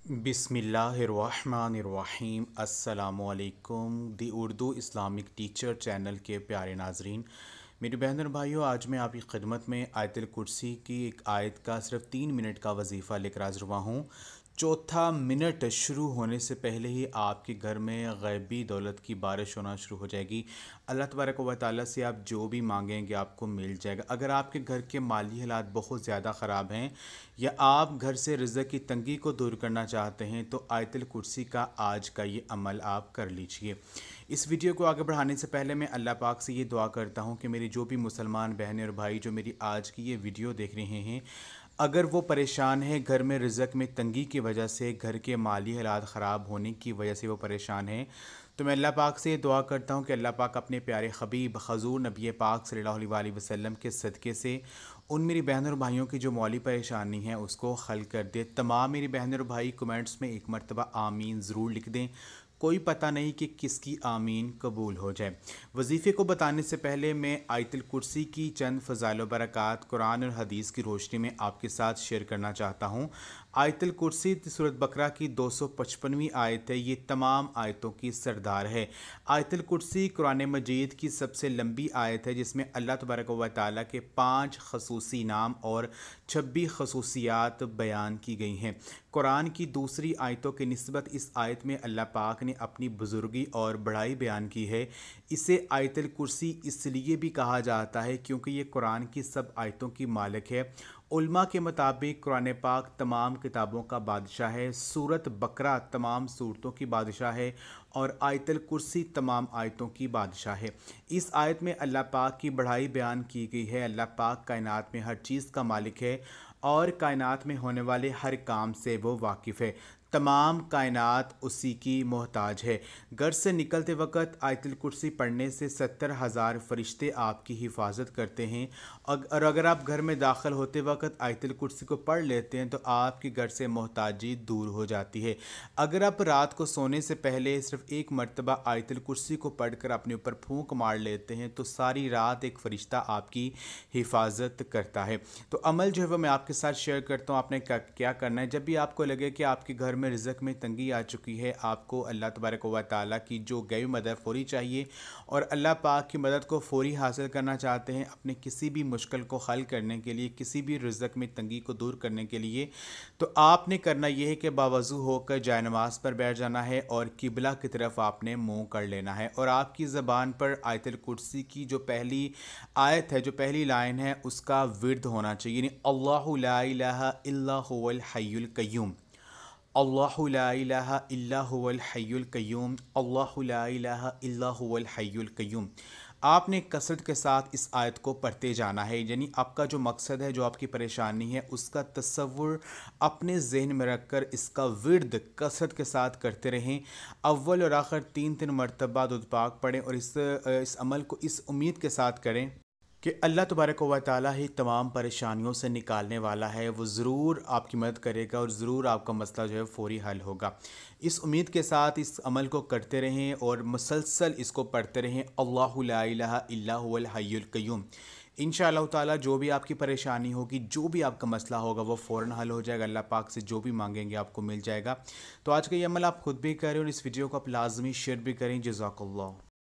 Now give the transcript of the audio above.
बिस्मिल्लाहिर्रहमानिर्रहीम। अस्सलामुअलैकुम। दी Urdu Islamic teacher channel के प्यारे नाजरीन, मेरी बहन और भाइयों, आज मैं आपकी खिदमत में आयतुल कुर्सी की एक आयत का सिर्फ 3 मिनट का वजीफ़ा लेकर हाज़िर हुआ हूँ। चौथा मिनट शुरू होने से पहले ही आपके घर में गैबी दौलत की बारिश होना शुरू हो जाएगी। अल्लाह तबारक व तआला से आप जो भी मांगेंगे आपको मिल जाएगा। अगर आपके घर के माली हालात बहुत ज़्यादा ख़राब हैं या आप घर से रिज़्क़ की तंगी को दूर करना चाहते हैं तो आयतुल कुर्सी का आज का ये अमल आप कर लीजिए। इस वीडियो को आगे बढ़ाने से पहले मैं अल्लाह पाक से ये दुआ करता हूँ कि मेरी जो भी मुसलमान बहनें और भाई जो मेरी आज की ये वीडियो देख रहे हैं, अगर वो परेशान है घर में रिज़्क़ में तंगी की वजह से, घर के माली हालात ख़राब होने की वजह से वो परेशान हैं, तो मैं अल्लाह पाक से दुआ करता हूँ कि अल्लाह पाक अपने प्यारे हबीब हज़ूर नबी पाक सल्लल्लाहु अलैहि वसल्लम के सदक़े से उन मेरी बहन और भाइयों की जो मौली परेशानी है उसको हल कर दे। तमाम मेरी बहन और भाई कमेंट्स में एक मरतबा आमीन ज़रूर लिख दें, कोई पता नहीं कि किसकी आमीन कबूल हो जाए। वजीफ़े को बताने से पहले मैं आयतुल कुर्सी की चंद फ़ज़ाइल व बरक़ात कुरान और हदीस की रोशनी में आपके साथ शेयर करना चाहता हूँ। आयतुल कुर्सी सूरत बकरा की 255वीं आयत है। ये तमाम आयतों की सरदार है। आयतुल कुर्सी कुरान मजीद की सबसे लंबी आयत है जिसमें अल्लाह तबारक व तआला के 5 खसूसी नाम और 26 खसूसियात बयान की गई हैं। कुरान की दूसरी आयतों की निस्बत इस आयत में अल्लाह पाक ने अपनी बुजुर्गी और बड़ाई बयान की है। इसे आयतुल कुर्सी इसलिए भी कहा जाता है क्योंकि ये कुरान की सब आयतों की मालिक है। उल्मा के मुताबिक कुरान पाक तमाम किताबों का बादशाह है, सूरत बकरा तमाम सूरतों की बादशाह है और आयतुल कुर्सी तमाम आयतों की बादशाह है। इस आयत में अल्लाह पाक की बढ़ाई बयान की गई है। अल्लाह पाक कायनात में हर चीज़ का मालिक है और कायनात में होने वाले हर काम से वो वाकिफ़ है। तमाम कायनात उसी की मोहताज है। घर से निकलते वक्त आयतुल कुर्सी पढ़ने से 70,000 फरिश्ते आपकी हिफाजत करते हैं और अगर आप घर में दाखिल होते वक्त आयतुल कुर्सी को पढ़ लेते हैं तो आपके घर से मोहताजी दूर हो जाती है। अगर आप रात को सोने से पहले सिर्फ एक मरतबा आयतुल कुर्सी को पढ़कर अपने ऊपर फूंक मार लेते हैं तो सारी रात एक फ़रिश्ता आपकी हिफाजत करता है। तो अमल जो है वो मैं आपके साथ शेयर करता हूँ। आपने क्या करना है, जब भी आपको लगे कि आपके घर में रिज़्क़ में तंगी आ चुकी है, आपको अल्लाह तबारक व तआला की जो गैबी मदद फ़ौरी चाहिए और अल्लाह पाक की मदद को फ़ौरी हासिल करना चाहते हैं अपने किसी भी मुश्किल को हल करने के लिए, किसी भी रिज़्क़ में तंगी को दूर करने के लिए, तो आपने करना यह है कि बावज़ू होकर जाए नमाज़ पर बैठ जाना है और किबला की तरफ आपने मुँह कर लेना है और आपकी ज़बान पर आयतुल कुर्सी की जो पहली आयत है, जो पहली लाइन है, उसका विर्द होना चाहिए, यानी अल्लाहु ला इलाहा इल्ला हुवल हय्युल कय्यूम, अल्लाहु ला इलाहा इल्ला हुवल हय्युल कय्यूम, अल्लाहु ला इलाहा इल्ला हुवल हय्युल कय्यूम। आपने कसरत के साथ इस आयत को पढ़ते जाना है, यानी आपका जो मकसद है, जो आपकी परेशानी है, उसका तसव्वुर अपने जहन में रखकर इसका विर्द कसरत के साथ करते रहें। अव्वल और आखिर 3-3 मरतबा दुध पाक पढ़ें और इस अमल को इस उम्मीद के साथ करें कि अल्लाह तबारक व तआला ही तमाम परेशानियों से निकालने वाला है। वो ज़रूर आपकी मदद करेगा और ज़रूर आपका मसला जो है फ़ौरी हल होगा। इस उम्मीद के साथ इस अमल को करते रहें और मुसलसल इसको पढ़ते रहें, अल्लाहु ला इलाहा इल्ला हुवल हय्युल कय्यूम। इंशाअल्लाह ताला जो भी आपकी परेशानी होगी, जो भी आपका मसला होगा, वो फ़ौरन हल हो जाएगा। अल्लाह पाक से जो भी मांगेंगे आपको मिल जाएगा। तो आज का ये अमल आप खुद भी करें और इस वीडियो को आप लाजमी शेयर भी करें। जज़ाकल्लाह।